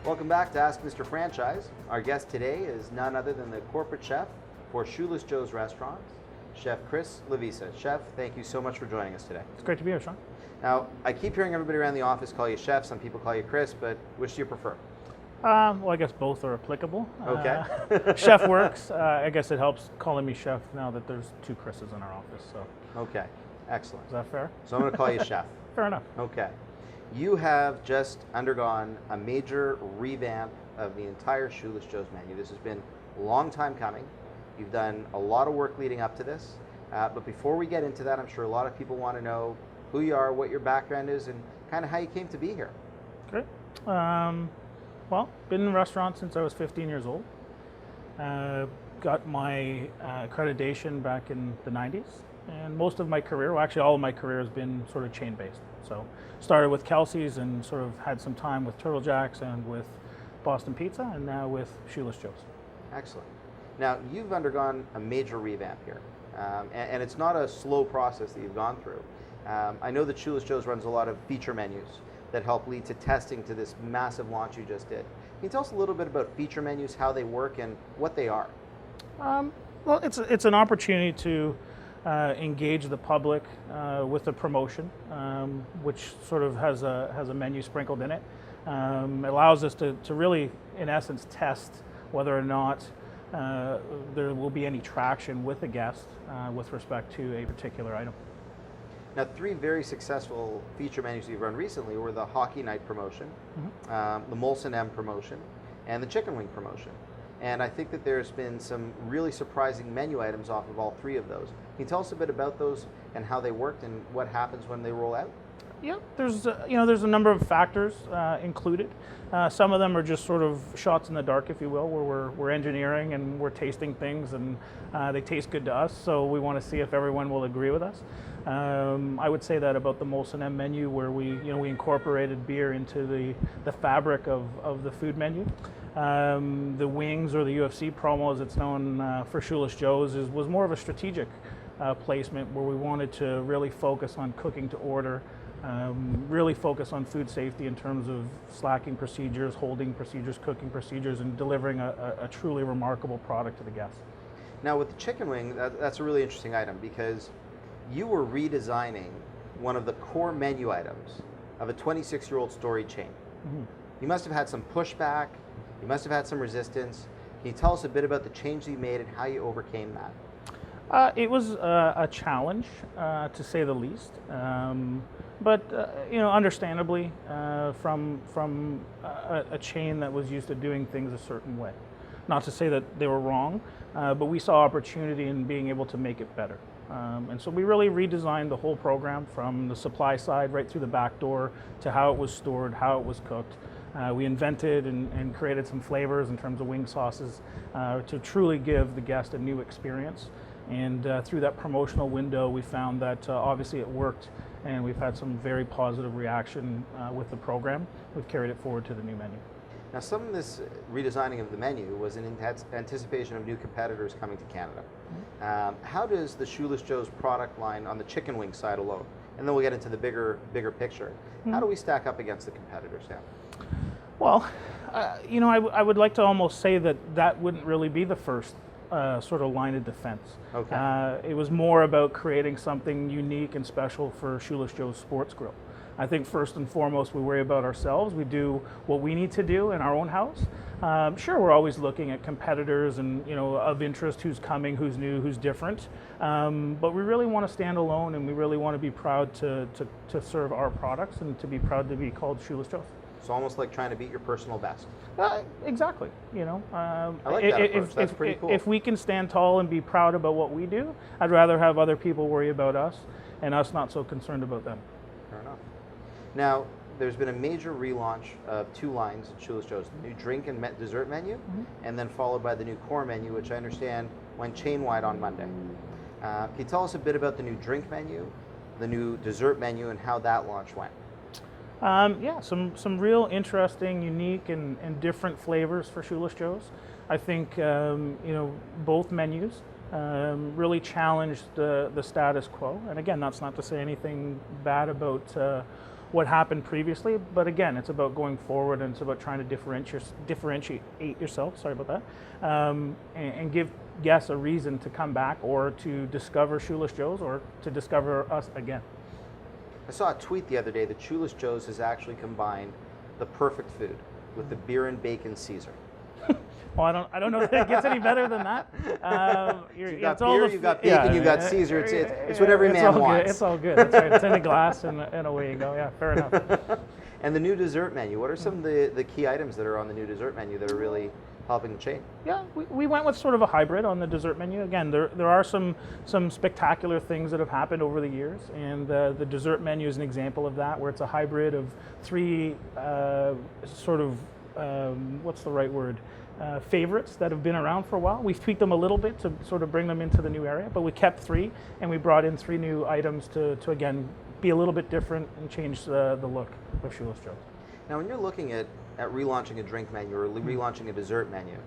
Welcome back to Ask Mr. Franchise. Our guest today is none other than the corporate chef for Shoeless Joe's restaurant, Chef Chris Lovisa. Chef, thank you so much for joining us today. It's great to be here, Shawn. Now, I keep hearing everybody around the office call you Chef. Some people call you Chris, but which do you prefer? Well, I guess both are applicable. Okay. Chef works. I guess it helps calling me chef now that there's two Chris's in our office. So. Okay, excellent. Is that fair? So I'm going to call you Chef. Fair enough. Okay. You have just undergone a major revamp of the entire Shoeless Joe's menu. This has been a long time coming. You've done a lot of work leading up to this. But before we get into that, I'm sure a lot of people want to know who you are, what your background is, and kind of how you came to be here. Great. Well, been in restaurants since I was 15 years old. Got my accreditation back in the 90s. And most of my career, well actually all of my career has been sort of chain-based. So started with Kelsey's and sort of had some time with Turtle Jack's and with Boston Pizza and now with Shoeless Joe's. Excellent. Now you've undergone a major revamp here. And it's not a slow process that you've gone through. I know that Shoeless Joe's runs a lot of feature menus that help lead to testing to this massive launch you just did. Can you tell us a little bit about feature menus, how they work and what they are? Well, it's an opportunity to engage the public with a promotion, which sort of has a menu sprinkled in it. It allows us to really, in essence, test whether or not there will be any traction with a guest with respect to a particular item. Now, three very successful feature menus you've run recently were the Hockey Night promotion, the Molson M promotion, and the Chicken Wing promotion. And I think that there's been some really surprising menu items off of all three of those. Can you tell us a bit about those and how they worked and what happens when they roll out? Yeah, there's a number of factors included. Some of them are just sort of shots in the dark, if you will, where we're engineering and we're tasting things and they taste good to us. So we want to see if everyone will agree with us. I would say that about the Molson M menu, where we incorporated beer into the fabric of the food menu. The wings, or the UFC promo as it's known for Shoeless Joe's, was more of a strategic placement where we wanted to really focus on cooking to order, really focus on food safety in terms of slacking procedures, holding procedures, cooking procedures, and delivering a truly remarkable product to the guests. Now with the chicken wing, that's a really interesting item because you were redesigning one of the core menu items of a 26-year-old storied chain. Mm-hmm. You must have had some pushback, you must have had some resistance. Can you tell us a bit about the change that you made and how you overcame that? It was a challenge, to say the least. But understandably, from a chain that was used to doing things a certain way. Not to say that they were wrong, but we saw opportunity in being able to make it better. And so we really redesigned the whole program from the supply side right through the back door to how it was stored, how it was cooked. We invented and created some flavors in terms of wing sauces to truly give the guest a new experience. And through that promotional window, we found that obviously it worked, and we've had some very positive reaction with the program. We've carried it forward to the new menu. Now, some of this redesigning of the menu was in anticipation of new competitors coming to Canada. Mm-hmm. How does the Shoeless Joe's product line on the chicken wing side alone, and then we'll get into the bigger picture, mm-hmm. How do we stack up against the competitors now? Well, I would like to almost say that wouldn't really be the first sort of line of defense. Okay. It was more about creating something unique and special for Shoeless Joe's Sports Grill. I think first and foremost we worry about ourselves. We do what we need to do in our own house. Sure, we're always looking at competitors and of interest, who's coming, who's new, who's different. But we really want to stand alone, and we really want to be proud to serve our products and to be proud to be called Shoeless Joe's. It's almost like trying to beat your personal best. Exactly. I like that approach. That's pretty cool. If we can stand tall and be proud about what we do, I'd rather have other people worry about us and us not so concerned about them. Fair enough. Now, there's been a major relaunch of two lines at Shoeless Joe's, the new drink and dessert menu, mm-hmm. and then followed by the new core menu, which I understand went chain-wide on Monday. Can you tell us a bit about the new drink menu, the new dessert menu, and how that launch went? Yeah, some real interesting, unique, and different flavors for Shoeless Joe's. I think both menus really challenged the status quo. And again, that's not to say anything bad about what happened previously. But again, it's about going forward, and it's about trying to differentiate yourself. Sorry about that, and give guests a reason to come back or to discover Shoeless Joe's or to discover us again. I saw a tweet the other day that Shoeless Joe's has actually combined the perfect food with the beer and bacon Caesar. Well, I don't know if it gets any better than that. You've got beer, you've got bacon, you've got Caesar. It's what every man wants. It's all good. That's right. It's in a glass, and away you go. Yeah, fair enough. And the new dessert menu. What are some of the key items that are on the new dessert menu that are really helping the chain? Yeah, we went with sort of a hybrid on the dessert menu. Again, there are some spectacular things that have happened over the years, and the dessert menu is an example of that, where it's a hybrid of three what's the right word? Favorites that have been around for a while. We've tweaked them a little bit to sort of bring them into the new area, but we kept three, and we brought in three new items to again be a little bit different and change the look of Shoeless Joe. Now, when you're looking at relaunching a drink menu or relaunching a dessert menu,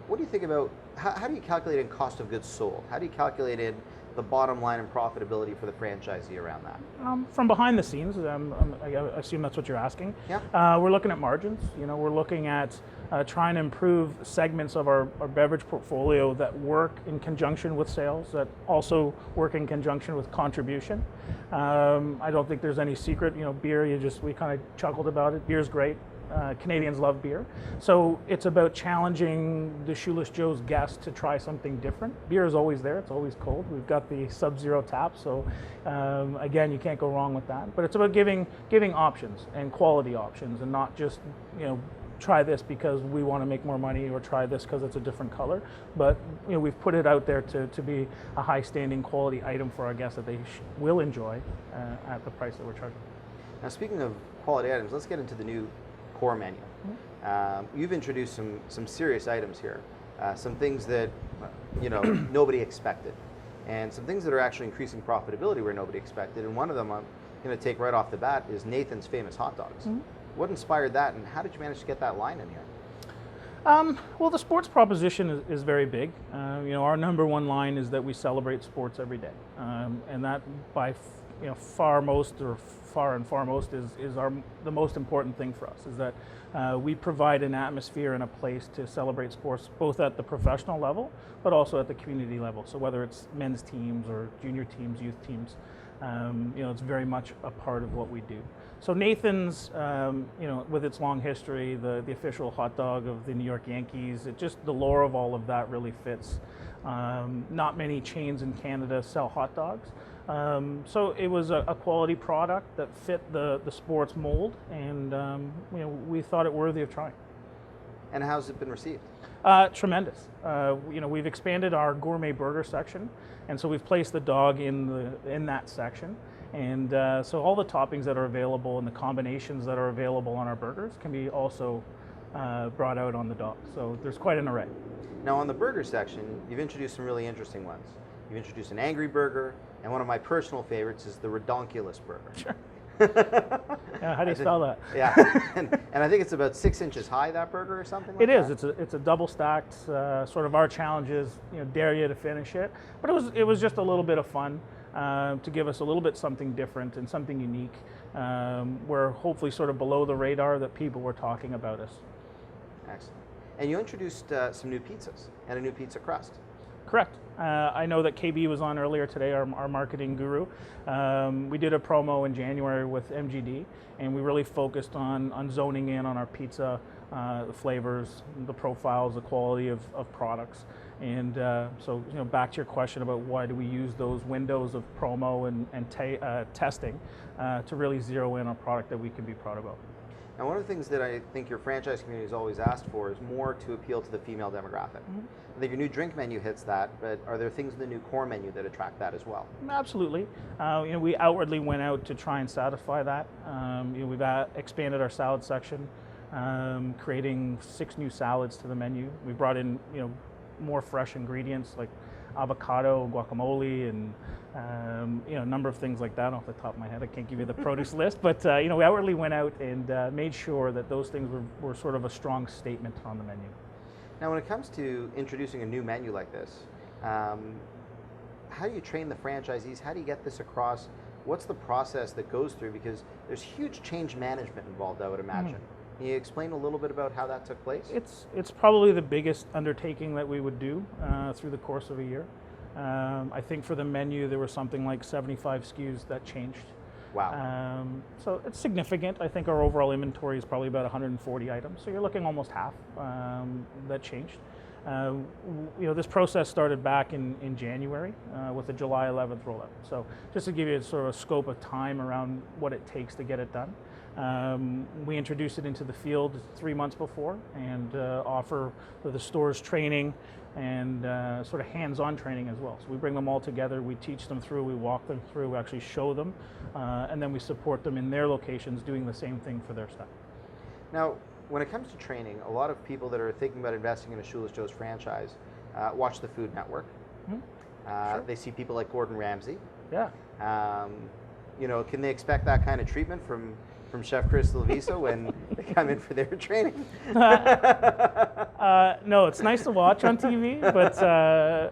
what do you think about, how do you calculate in cost of goods sold? How do you calculate in the bottom line and profitability for the franchisee around that? From behind the scenes, I assume that's what you're asking. Yeah. We're looking at margins. We're looking at trying to improve segments of our beverage portfolio that work in conjunction with sales, that also work in conjunction with contribution. I don't think there's any secret. Beer, we kind of chuckled about it. Beer's great. Canadians love beer. So it's about challenging the Shoeless Joe's guests to try something different. Beer is always there. It's always cold. We've got the Sub-Zero tap. So again, you can't go wrong with that. But it's about giving options and quality options, and not just, try this because we want to make more money, or try this because it's a different color. But we've put it out there to be a high standing quality item for our guests that they will enjoy at the price that we're charging. Now, speaking of quality items, let's get into the new core menu. You've introduced some serious items here, some things that nobody expected, and some things that are actually increasing profitability where nobody expected. And one of them I'm going to take right off the bat is Nathan's Famous Hot Dogs. What inspired that, and how did you manage to get that line in here? Well, the sports proposition is very big. Our number one line is that we celebrate sports every day, and that by far and foremost is the most important thing for us, is that we provide an atmosphere and a place to celebrate sports, both at the professional level but also at the community level. So whether it's men's teams or junior teams, youth teams, it's very much a part of what we do. So Nathan's, with its long history, the official hot dog of the New York Yankees, the lore of all of that really fits. Not many chains in Canada sell hot dogs. So it was a quality product that fit the sports mold, and we thought it worthy of trying. And how's it been received? Tremendous. We've expanded our gourmet burger section, and so we've placed the dog in that section. And so all the toppings that are available and the combinations that are available on our burgers can be also brought out on the dog. So there's quite an array. Now, on the burger section, you've introduced some really interesting ones. You've introduced an angry burger, and one of my personal favorites is the redonkulous burger. Sure. Yeah, how do you spell that? Yeah, and I think it's about 6 inches high, that burger, or something like that? It is. It's a double stacked. Sort of our challenge is, dare you to finish it. But it was just a little bit of fun to give us a little bit something different and something unique, where hopefully sort of below the radar that people were talking about us. Excellent. And you introduced some new pizzas and a new pizza crust. Correct. I know that KB was on earlier today, our marketing guru. We did a promo in January with MGD, and we really focused on zoning in on our pizza, the flavors, the profiles, the quality of products. And so, back to your question about why do we use those windows of promo and testing to really zero in on a product that we can be proud about. Now, one of the things that I think your franchise community has always asked for is more to appeal to the female demographic. I think your new drink menu hits that, but are there things in the new core menu that attract that as well? Absolutely. We outwardly went out to try and satisfy that. We've expanded our salad section, creating 6 new salads to the menu. We brought in more fresh ingredients like avocado, guacamole, and a number of things like that off the top of my head. I can't give you the produce list, but we outwardly went out and made sure that those things were sort of a strong statement on the menu. Now, when it comes to introducing a new menu like this, how do you train the franchisees? How do you get this across what's the process that goes through? Because there's huge change management involved, I would imagine. Can you explain a little bit about how that took place? It's probably the biggest undertaking that we would do through the course of a year. I think for the menu there was something like 75 SKUs that changed. Wow. So it's significant. I think our overall inventory is probably about 140 items. So you're looking almost half that changed. This process started back in January with the July 11th rollout. So just to give you sort of a scope of time around what it takes to get it done. We introduced it into the field 3 months before and offer the stores training and sort of hands-on training as well. So we bring them all together, we teach them through, we walk them through, we actually show them, and then we support them in their locations doing the same thing for their staff. Now, when it comes to training, a lot of people that are thinking about investing in a Shoeless Joe's franchise watch the Food Network. Sure. They see people like Gordon Ramsay. Yeah. Can they expect that kind of treatment from Chef Chris Lovisa when they come in for their training? No, it's nice to watch on TV, but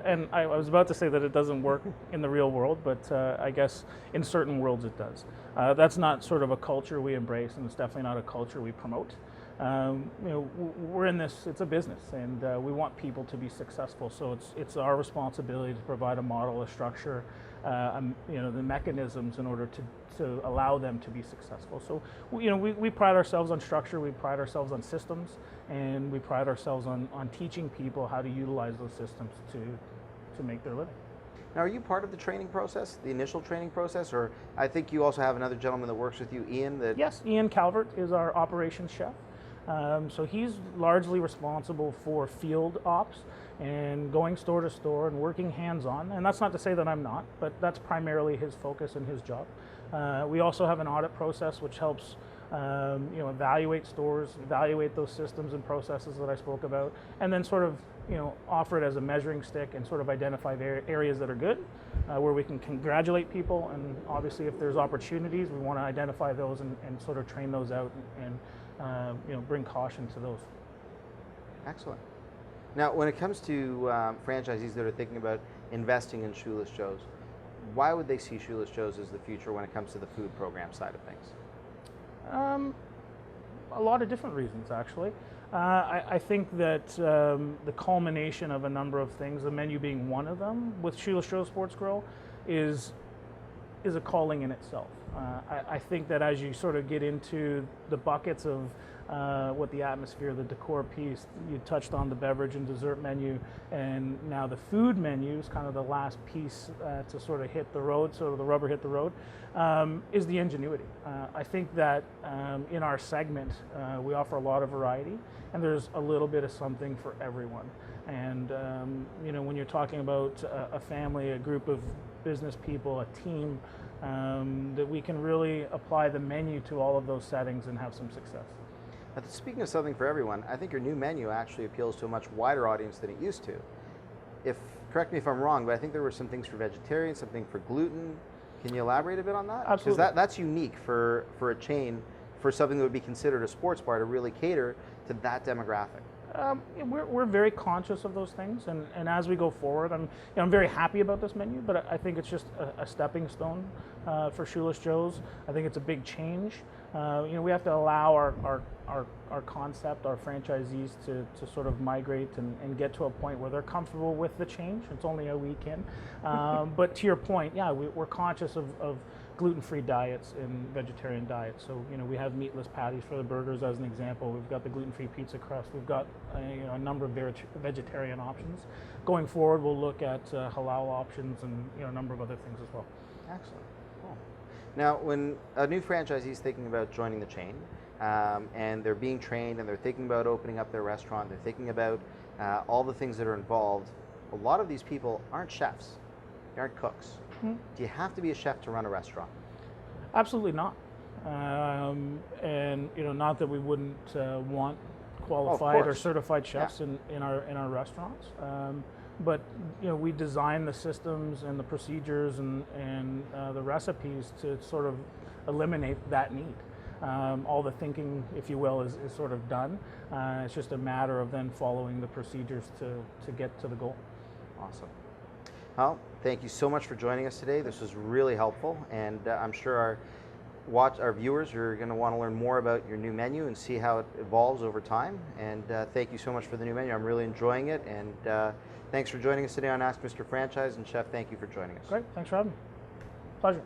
and I was about to say that it doesn't work in the real world, but I guess in certain worlds it does. That's not sort of a culture we embrace, and it's definitely not a culture we promote. We're in this, it's a business, and we want people to be successful, so it's our responsibility to provide a model, a structure, the mechanisms in order to allow them to be successful. So we pride ourselves on structure, we pride ourselves on systems, and we pride ourselves on teaching people how to utilize those systems to make their living. Now, are you part of the training process, the initial training process, or I think you also have another gentleman that works with you, Ian? Yes, Ian Calvert is our operations chef. So he's largely responsible for field ops and going store to store and working hands-on. And that's not to say that I'm not, but that's primarily his focus and his job. We also have an audit process which helps evaluate stores, evaluate those systems and processes that I spoke about, and then sort of offer it as a measuring stick and sort of identify areas that are good, where we can congratulate people, and obviously if there's opportunities, we want to identify those and sort of train those out and bring caution to those. Excellent. Now, when it comes to franchisees that are thinking about investing in Shoeless Joe's, why would they see Shoeless Joe's as the future when it comes to the food program side of things? A lot of different reasons, actually. I think that the culmination of a number of things, the menu being one of them, with Shoeless Joe Sports Grill, is a calling in itself. I think that as you sort of get into the buckets of what the atmosphere, the decor piece, you touched on the beverage and dessert menu, and now the food menu is kind of the last piece to sort of hit the road, so the rubber hit the road, is the ingenuity. I think that in our segment, we offer a lot of variety, and there's a little bit of something for everyone. And when you're talking about a family, a group of business people, a team, that we can really apply the menu to all of those settings and have some success. Now, speaking of something for everyone, I think your new menu actually appeals to a much wider audience than it used to. Correct me if I'm wrong, but I think there were some things for vegetarians, something for gluten. Can you elaborate a bit on that? Absolutely. Because that's unique for a chain, for something that would be considered a sports bar to really cater to that demographic. We're very conscious of those things, and as we go forward, I'm very happy about this menu, but I think it's just a stepping stone for Shoeless Joe's. I think it's a big change. We have to allow our concept, our franchisees to sort of migrate and get to a point where they're comfortable with the change. It's only a week in. But to your point, yeah, we're conscious of gluten-free diets and vegetarian diets. So, we have meatless patties for the burgers as an example. We've got the gluten-free pizza crust. We've got a number of vegetarian options. Going forward, we'll look at halal options and a number of other things as well. Excellent. Cool. Now, when a new franchisee is thinking about joining the chain, and they're being trained and they're thinking about opening up their restaurant, they're thinking about all the things that are involved, a lot of these people aren't chefs. They aren't cooks. Mm-hmm. Do you have to be a chef to run a restaurant? Absolutely not. And not that we wouldn't want qualified or certified chefs in our restaurants. But we design the systems and the procedures and the recipes to sort of eliminate that need. All the thinking, if you will, is sort of done. It's just a matter of then following the procedures to get to the goal. Awesome. Well, thank you so much for joining us today. This was really helpful, and I'm sure our viewers are going to want to learn more about your new menu and see how it evolves over time. And thank you so much for the new menu. I'm really enjoying it, and thanks for joining us today on Ask Mr. Franchise. And Chef, thank you for joining us. Great, thanks for having me. Pleasure.